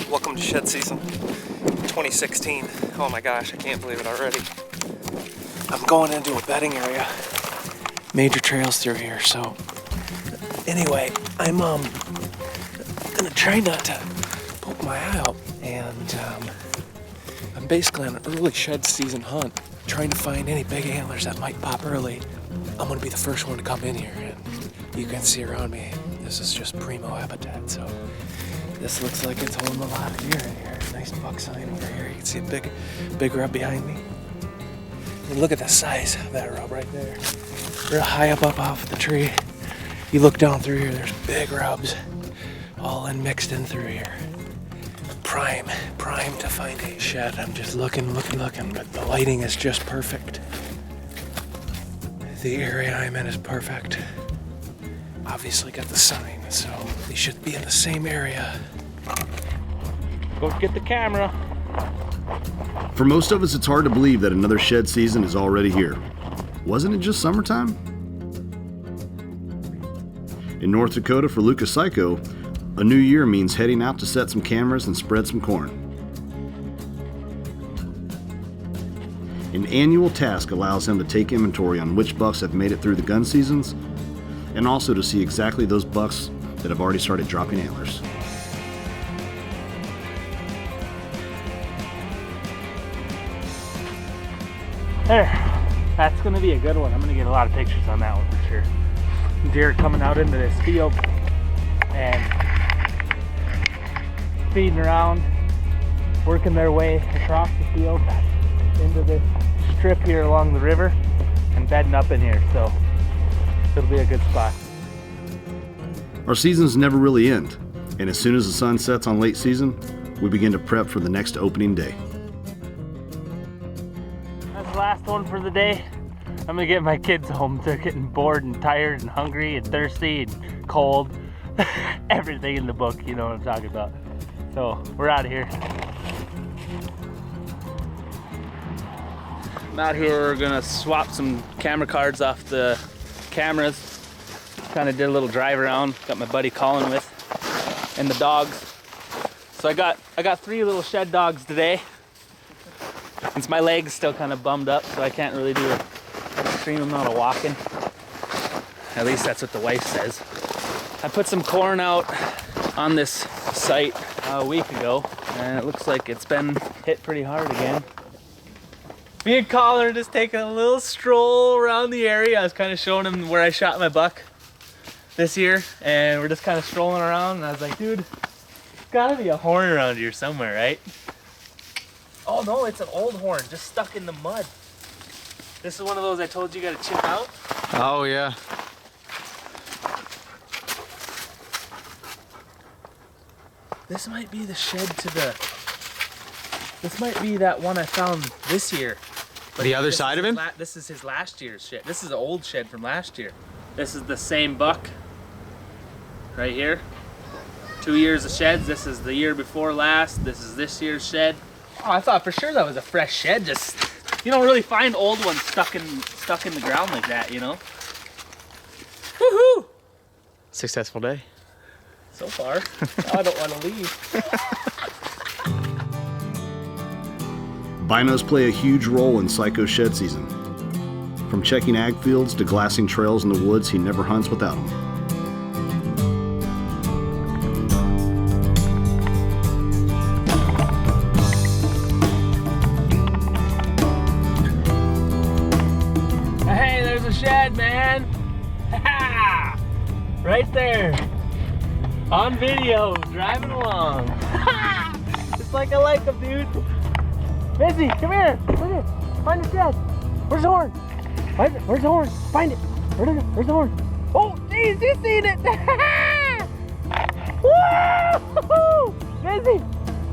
Welcome to shed season 2016. Oh my gosh, I can't believe it already. I'm going into a bedding area. Major trails through here, so anyway, I'm gonna try not to poke my eye out, and I'm basically on an early shed season hunt, trying to find any big antlers that might pop early. I'm gonna be the first one to come in here, and you can see around me, this is just primo habitat, so this looks like it's holding a lot of deer in here. Nice buck sign over here. You can see a big rub behind me. And look at the size of that rub right there. Real high up off the tree. You look down through here, there's big rubs all in mixed in through here. Prime to find a shed. I'm just looking, but the lighting is just perfect. The area I'm in is perfect. Obviously got the sign, so they should be in the same area. Go get the camera. For most of us, it's hard to believe that another shed season is already here. Wasn't it just summertime? In North Dakota, for Lucas Psycho, a new year means heading out to set some cameras and spread some corn. An annual task allows him to take inventory on which bucks have made it through the gun seasons, and also to see exactly those bucks that have already started dropping antlers. There, that's gonna be a good one. I'm gonna get a lot of pictures on that one for sure. Deer coming out into this field and feeding around, working their way across the field into this strip here along the river and bedding up in here, so it'll be a good spot. Our seasons never really end, and as soon as the sun sets on late season, we begin to prep for the next opening day. That's the last one for the day. I'm gonna get my kids home. They're getting bored and tired and hungry and thirsty and cold. Everything in the book, you know what I'm talking about. So we're out of here. I'm out here, we're gonna swap some camera cards off the cameras. Kind of did a little drive around. Got my buddy Colin with, and the dogs. So I got 3 little shed dogs today. Since my leg's still kind of bummed up, so I can't really do an extreme amount of walking. At least that's what the wife says. I put some corn out on this site a week ago, and it looks like it's been hit pretty hard again. Me and Colin are just taking a little stroll around the area. I was kind of showing him where I shot my buck this year, and we're just kind of strolling around, and I was like, dude, there's gotta be a horn around here somewhere, right? Oh no, it's an old horn, just stuck in the mud. This is one of those I told you gotta chip out. Oh yeah. This might be the shed to the... This might be that one I found this year. But The other side of him? This is his last year's shed. This is an old shed from last year. This is the same buck right here. 2 years of sheds. This is the year before last. This is this year's shed. Oh, I thought for sure that was a fresh shed. Just, you don't really find old ones stuck in the ground like that, you know? Woohoo! Successful day. So far. Now I don't want to leave. Binos play a huge role in Psycho's shed season. From checking ag fields to glassing trails in the woods, he never hunts without them. Hey, there's a shed, man. Right there. On video, driving along. Just like I like them, dude. Busy, come here. Look it. Find the shed. Where's the horn? Where's the horn? Find it. Where's the horn? Oh, jeez, you seen it. Woo! Busy,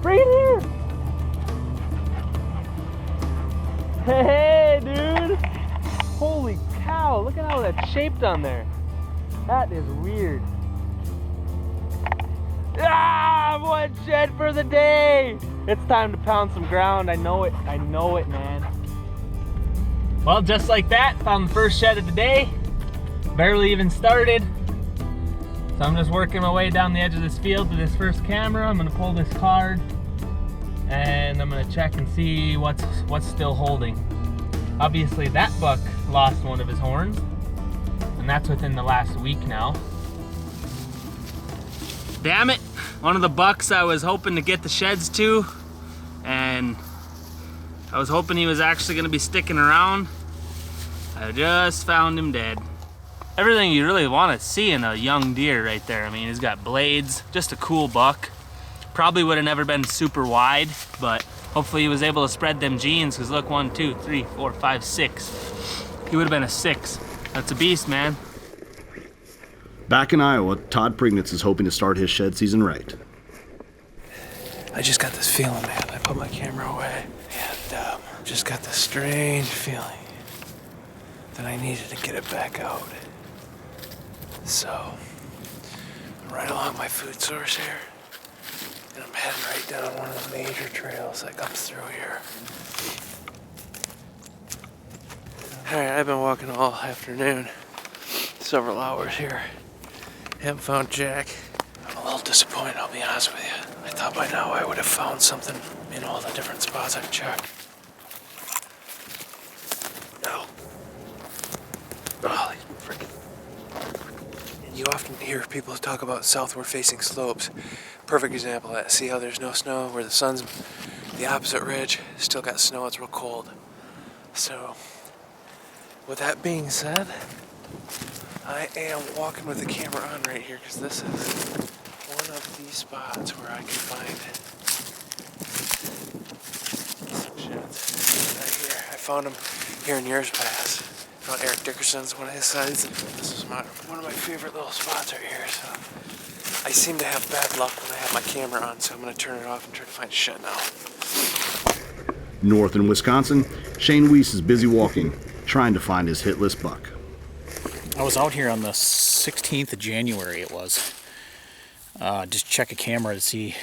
bring it here. Hey, dude. Holy cow, look at how that's shaped on there. That is weird. Ah, one shed for the day. It's time to pound some ground. I know it, man. Well, just like that, found the first shed of the day. Barely even started. So I'm just working my way down the edge of this field to this first camera. I'm gonna pull this card and I'm gonna check and see what's still holding. Obviously that buck lost one of his horns, and that's within the last week now. Damn it, one of the bucks I was hoping to get the sheds to, and I was hoping he was actually gonna be sticking around. I just found him dead. Everything you really want to see in a young deer right there. I mean, he's got blades, just a cool buck. Probably would have never been super wide, but hopefully he was able to spread them genes, because look, 1, 2, 3, 4, 5, 6. He would have been a 6. That's a beast, man. Back in Iowa, Todd Prignitz is hoping to start his shed season right. I just got this feeling, man. I put my camera away and just got this strange feeling that I needed to get it back out. So, I'm right along my food source here, and I'm heading right down one of the major trails that comes through here. Alright, I've been walking all afternoon, several hours here. Haven't found Jack. I'm a little disappointed, I'll be honest with you. I thought by now I would have found something in all the different spots I've checked. No. Holy freaking. You often hear people talk about southward facing slopes. Perfect example of that. See how there's no snow where the sun's the opposite ridge, still got snow, it's real cold. So, with that being said, I am walking with the camera on right here because this is one of these spots where I can find some sheds right here. I found them here in years past. Found Eric Dickerson's one of his sides. This is one of my favorite little spots right here. So I seem to have bad luck when I have my camera on, so I'm going to turn it off and try to find a shed now. North in Wisconsin, Shane Weiss is busy walking, trying to find his hit list buck. I was out here on the 16th of January, it was. Just check a camera to see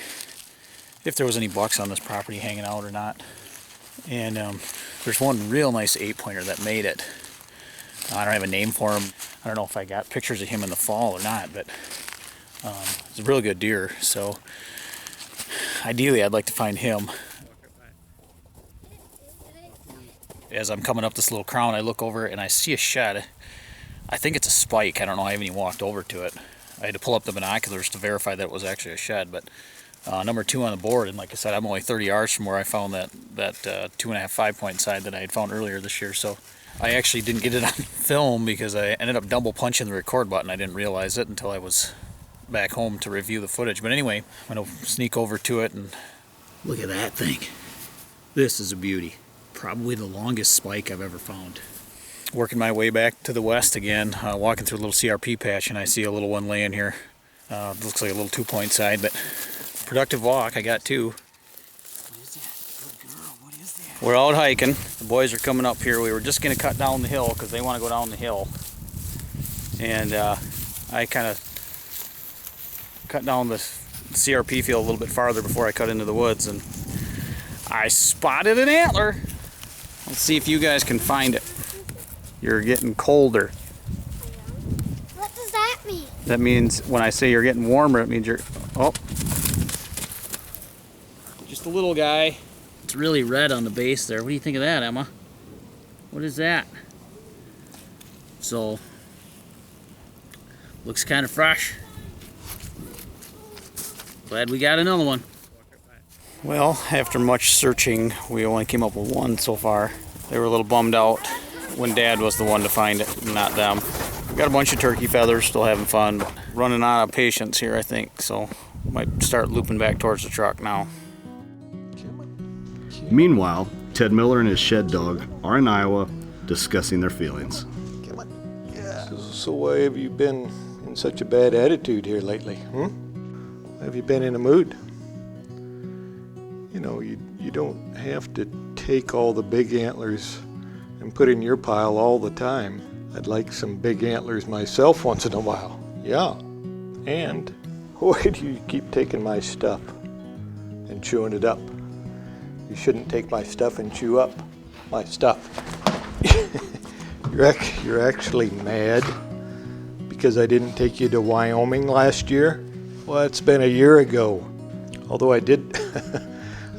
if there was any bucks on this property hanging out or not. And there's one real nice 8-pointer that made it. I don't have a name for him. I don't know if I got pictures of him in the fall or not, but it's a really good deer. So ideally, I'd like to find him. As I'm coming up this little crown, I look over and I see a shed. I think it's a spike. I don't know. I haven't even walked over to it. I had to pull up the binoculars to verify that it was actually a shed. But number 2 on the board, and like I said, I'm only 30 yards from where I found that 2.5 5-point side that I had found earlier this year. So I actually didn't get it on film because I ended up double punching the record button. I didn't realize it until I was back home to review the footage. But anyway, I'm going to sneak over to it and look at that thing. This is a beauty. Probably the longest spike I've ever found. Working my way back to the west again, walking through a little CRP patch, and I see a little one laying here. Looks like a little 2-point side, but productive walk. I got 2. What is that? Good girl, what is that? We're out hiking. The boys are coming up here. We were just going to cut down the hill because they want to go down the hill. And I kind of cut down the CRP field a little bit farther before I cut into the woods, and I spotted an antler. Let's see if you guys can find it. You're getting colder. What does that mean? That means when I say you're getting warmer, it means you're... Oh. Just a little guy. It's really red on the base there. What do you think of that, Emma? What is that? So, looks kind of fresh. Glad we got another one. Well, after much searching, we only came up with one so far. They were a little bummed out when Dad was the one to find it, not them. We've got a bunch of turkey feathers, still having fun, but running out of patience here, I think, so might start looping back towards the truck now. Meanwhile, Ted Miller and his shed dog are in Iowa discussing their feelings. So why have you been in such a bad attitude here lately? Have you been in a mood? You know, you don't have to take all the big antlers and put in your pile all the time. I'd like some big antlers myself once in a while. Yeah. And why do you keep taking my stuff and chewing it up? You shouldn't take my stuff and chew up my stuff. You're actually mad because I didn't take you to Wyoming last year? Well, it's been a year ago. Although I did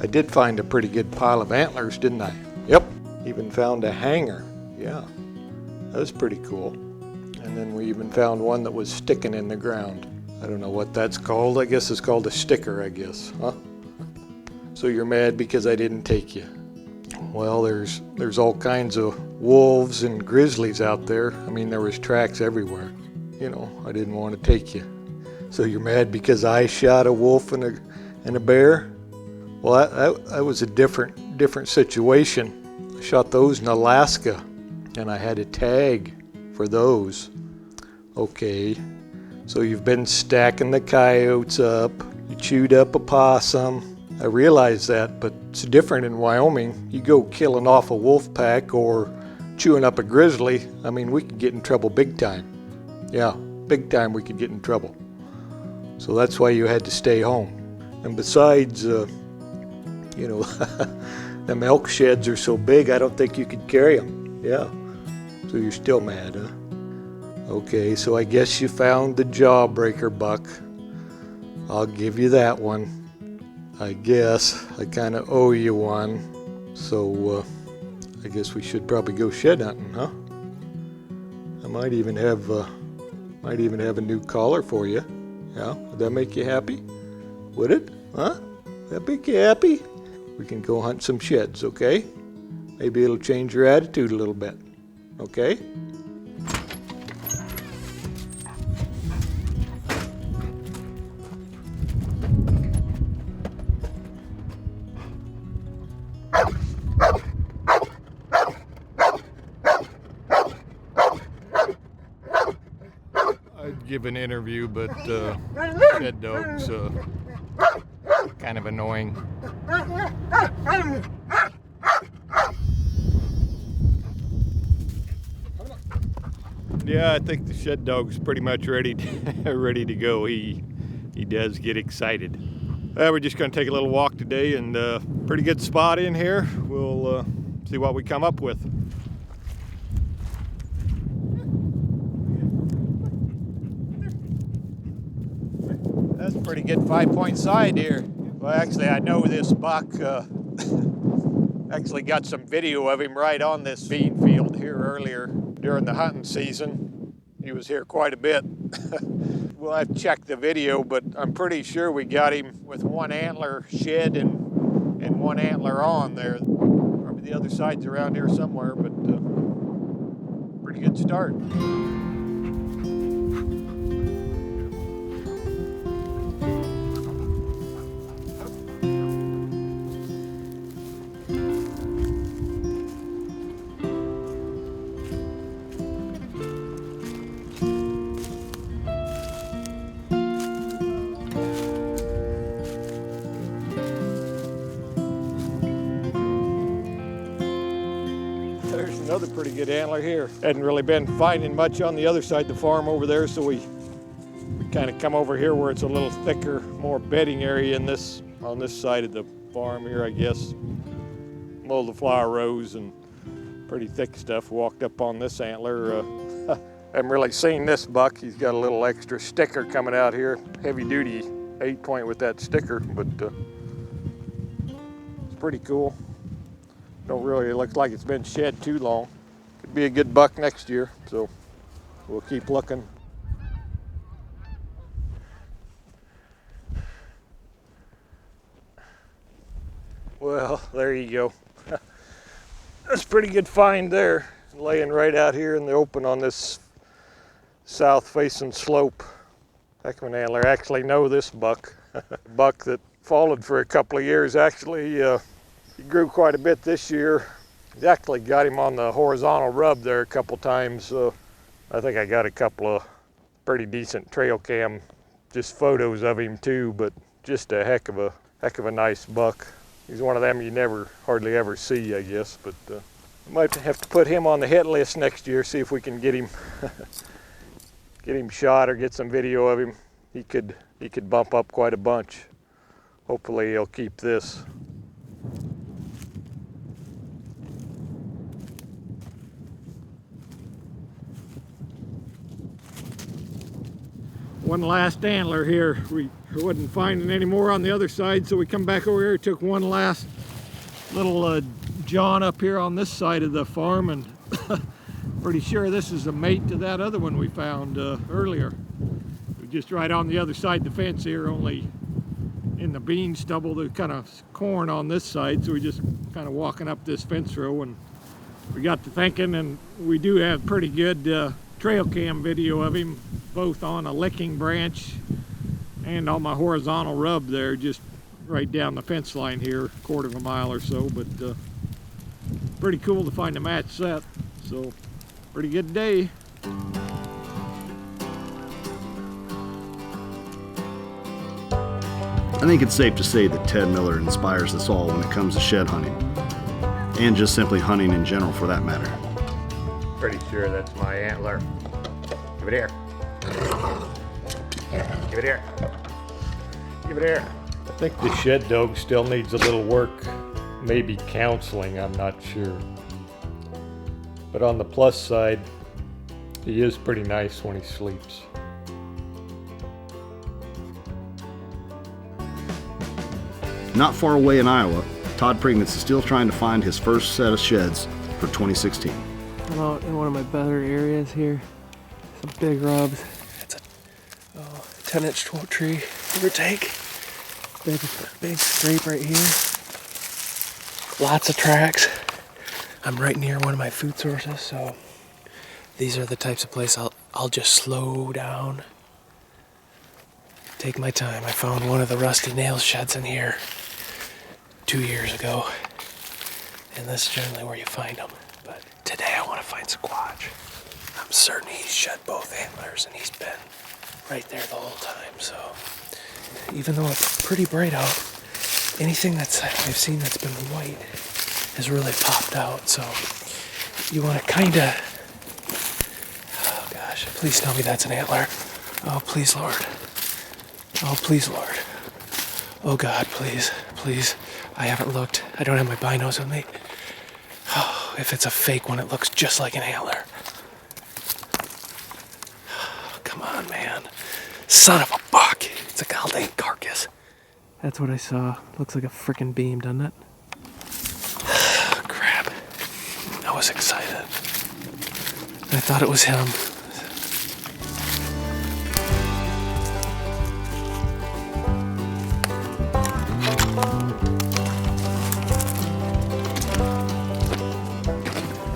I did find a pretty good pile of antlers, didn't I? Yep. Even found a hanger. Yeah. That was pretty cool. And then we even found one that was sticking in the ground. I don't know what that's called. I guess it's called a sticker, I guess. Huh? So you're mad because I didn't take you? Well, there's all kinds of wolves and grizzlies out there. I mean, there was tracks everywhere. You know, I didn't want to take you. So you're mad because I shot a wolf and a bear? Well, that was a different situation. I shot those in Alaska, and I had a tag for those. Okay, so you've been stacking the coyotes up. You chewed up a possum. I realize that, but it's different in Wyoming. You go killing off a wolf pack or chewing up a grizzly, I mean, we could get in trouble big time. Yeah, big time we could get in trouble. So that's why you had to stay home. And besides, you know, the elk sheds are so big, I don't think you could carry them. Yeah, so you're still mad, huh? Okay, so I guess you found the jawbreaker buck. I'll give you that one. I guess I kind of owe you one, so I guess we should probably go shed hunting, huh? I might even have a new collar for you. Yeah, would that make you happy? Would it? Huh? Would that make you happy? We can go hunt some sheds, okay? Maybe it'll change your attitude a little bit, okay? I'd give an interview, but shed dog's kind of annoying. Yeah, I think the shed dog's pretty much ready to go. He does get excited. We're just going to take a little walk today, and pretty good spot in here. We'll see what we come up with. That's a pretty good 5-point side here. Well, actually, I know this buck. Actually got some video of him right on this bean field here earlier during the hunting season. He was here quite a bit. We'll have to check the video, but I'm pretty sure we got him with one antler shed and one antler on there. Probably the other side's around here somewhere, but pretty good start. There's another pretty good antler here. Hadn't really been finding much on the other side of the farm over there, so we kind of come over here where it's a little thicker, more bedding area on this side of the farm here, I guess. Mow the flower rows and pretty thick stuff. Walked up on this antler. Haven't really seen this buck. He's got a little extra sticker coming out here. Heavy duty 8-point with that sticker, but it's pretty cool. Don't really look like it's been shed too long. Could be a good buck next year, so we'll keep looking. Well, there you go. That's a pretty good find there, laying right out here in the open on this south-facing slope. Heck of an antler. I actually know this buck. Buck that followed for a couple of years. Actually, he grew quite a bit this year. Exactly got him on the horizontal rub there a couple times. I think I got a couple of pretty decent trail cam, just photos of him too, but just a heck of a nice buck. He's one of them you hardly ever see, I guess, but we might have to put him on the hit list next year, see if we can get him get him shot or get some video of him. He could bump up quite a bunch. Hopefully he'll keep this. One last antler here. We wasn't finding any more on the other side, so we come back over here, took one last little John up here on this side of the farm, and pretty sure this is a mate to that other one we found earlier. Just right on the other side of the fence here, only in the bean stubble. There's kind of corn on this side, so we're just kind of walking up this fence row, and we got to thinking, and we do have pretty good trail cam video of him, both on a licking branch and on my horizontal rub there, just right down the fence line here, a quarter of a mile or so. But pretty cool to find a match set, so pretty good day. I think it's safe to say that Ted Miller inspires us all when it comes to shed hunting, and just simply hunting in general for that matter. Pretty sure that's my antler. Give it here. Give it here. Give it here. I think the shed dog still needs a little work, maybe counseling, I'm not sure. But on the plus side, he is pretty nice when he sleeps. Not far away in Iowa, Todd Prignitz is still trying to find his first set of sheds for 2016. I'm out in one of my better areas here. Some big rubs. It's a 10-inch twort tree, give or take. Big scrape right here. Lots of tracks. I'm right near one of my food sources, so these are the types of place I'll just slow down. Take my time. I found one of the rusty nail sheds in here 2 years ago, and that's generally where you find them. But today I want to find Squatch. I'm certain he's shed both antlers, and he's been right there the whole time. So even though it's pretty bright out, anything I've seen that's been white has really popped out. So you want to kind of, oh gosh, please tell me that's an antler. Oh please, Lord. Oh please, Lord. Oh God, please, please. I haven't looked. I don't have my binos with me. Oh, if it's a fake one, it looks just like an antler. Oh, come on, man. Son of a buck. It's a goddamn carcass. That's what I saw. Looks like a frickin' beam, doesn't it? Crap. I was excited. I thought it was him.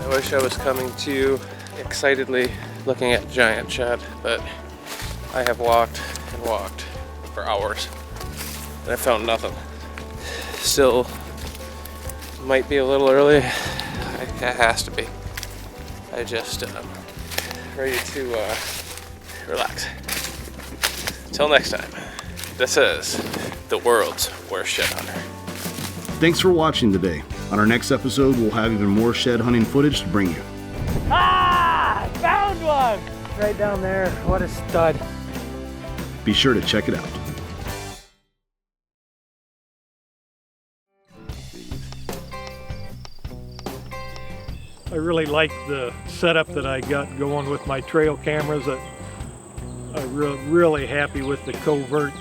I wish I was coming to you excitedly looking at giant shed, but I have walked and walked for hours and I found nothing. Still might be a little early. It has to be. I just ready to relax. Till next time, this is the world's worst shed hunter. Thanks for watching today. On our next episode, we'll have even more shed hunting footage to bring you. Ah! Found one! Right down there. What a stud. Be sure to check it out. I really like the setup that I got going with my trail cameras. I'm really happy with the covert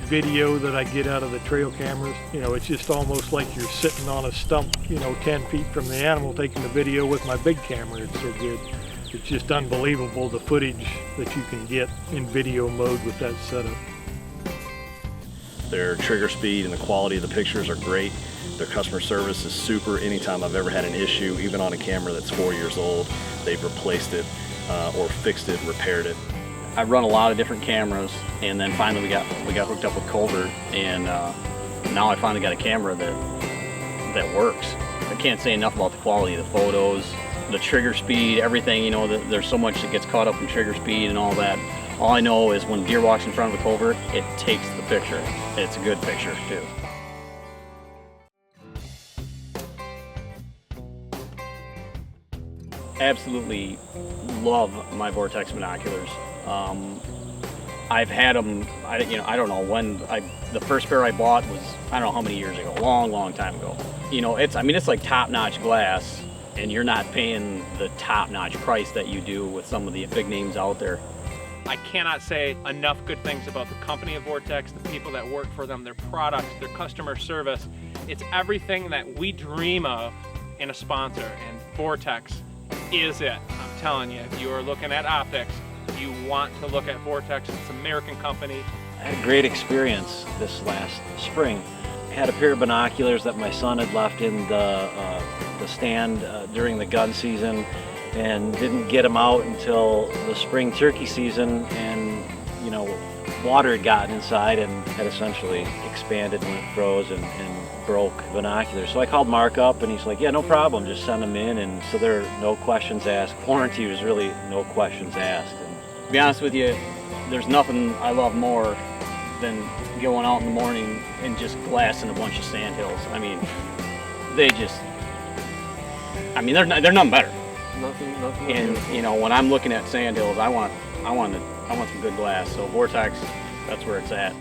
video that I get out of the trail cameras. You know, it's just almost like you're sitting on a stump, 10 feet from the animal taking the video with my big camera. It's so good. It's just unbelievable the footage that you can get in video mode with that setup. Their trigger speed and the quality of the pictures are great. Their customer service is super. Anytime I've ever had an issue, even on a camera that's 4 years old, they've replaced it or fixed it, repaired it. I run a lot of different cameras, and then finally we got hooked up with Covert, and now I finally got a camera that works. I can't say enough about the quality of the photos, the trigger speed, everything. There's so much that gets caught up in trigger speed and all that. All I know is when deer walks in front of a covert, it takes the picture. It's a good picture too. Absolutely love my Vortex binoculars. I've had them, I don't know when, the first pair I bought was, I don't know how many years ago, long time ago. It's like top-notch glass, and you're not paying the top-notch price that you do with some of the big names out there. I cannot say enough good things about the company of Vortex, the people that work for them, their products, their customer service. It's everything that we dream of in a sponsor, and Vortex is it. I'm telling you, if you are looking at optics, you want to look at Vortex. It's an American company. I had a great experience this last spring. I had a pair of binoculars that my son had left in the stand during the gun season, and didn't get them out until the spring turkey season, and you know, water had gotten inside and had essentially expanded and froze and broke binoculars. So I called Mark up and he's like, yeah, no problem, just send them in. And so there are no questions asked. Warranty was really no questions asked. And to be honest with you, there's nothing I love more than going out in the morning and just glassing a bunch of sandhills. I mean, they just, I mean, they're nothing better. Nothing. And you know, when I'm looking at sandhills, I want some good glass. So Vortex, that's where it's at.